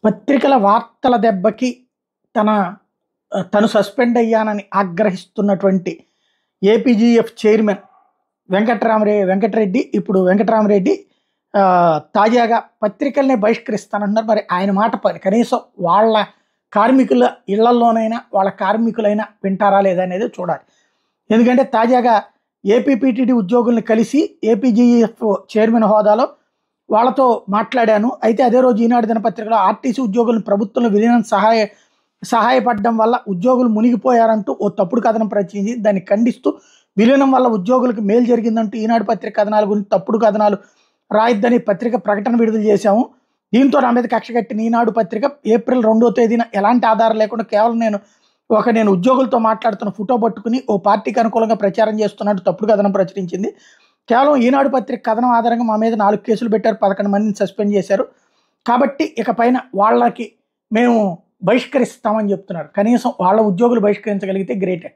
పత్రికల వార్తల దెబ్బకి తన తను సస్పెండ్ అయ్యానని ఆగ్రహిస్తున్నటువంటి ఏపీజీఎఫ్ చైర్మన్ వెంకటరెడ్డి ఇప్పుడు వెంకటరామరెడ్డి తాజాగా పత్రికల్ని బహిష్కరిస్తానంటున్నారు. మరి ఆయన మాట కనీసం వాళ్ళ కార్మికుల ఇళ్లలోనైనా వాళ్ళ కార్మికులైనా వింటారా లేదా అనేది చూడాలి. ఎందుకంటే తాజాగా ఏపీపీటీడీ ఉద్యోగుల్ని కలిసి ఏపీజీఎఫ్ చైర్మన్ హోదాలో వాళ్ళతో మాట్లాడాను. అయితే అదే రోజు ఈనాడు దినపత్రికలో ఆర్టీసీ ఉద్యోగులను ప్రభుత్వంలో విలీనం సహాయపడడం వల్ల ఉద్యోగులు మునిగిపోయారంటూ ఓ తప్పుడు కథనం ప్రచురించి దాన్ని ఖండిస్తూ విలీనం వల్ల ఉద్యోగులకు మేలు జరిగిందంటూ ఈనాడు పత్రిక కథనాల గురించి తప్పుడు కథనాలు రాయొద్దని పత్రిక ప్రకటన విడుదల చేశాము. దీంతో నా మీద కక్ష కట్టిన ఈనాడు పత్రిక ఏప్రిల్ 2వ తేదీన ఎలాంటి ఆధారం లేకుండా కేవలం నేను ఉద్యోగులతో మాట్లాడుతున్న ఫోటో పట్టుకుని ఓ పార్టీకి అనుకూలంగా ప్రచారం చేస్తున్నట్టు తప్పుడు కథనం ప్రచురించింది. కేవలం ఈనాడు పత్రిక కథనం ఆధారంగా మా మీద 4 కేసులు పెట్టారు, 11 మందిని సస్పెండ్ చేశారు. కాబట్టి ఇక పైన వాళ్ళకి మేము బహిష్కరిస్తామని చెప్తున్నారు. కనీసం వాళ్ళ ఉద్యోగులు బహిష్కరించగలిగితే గ్రేటే.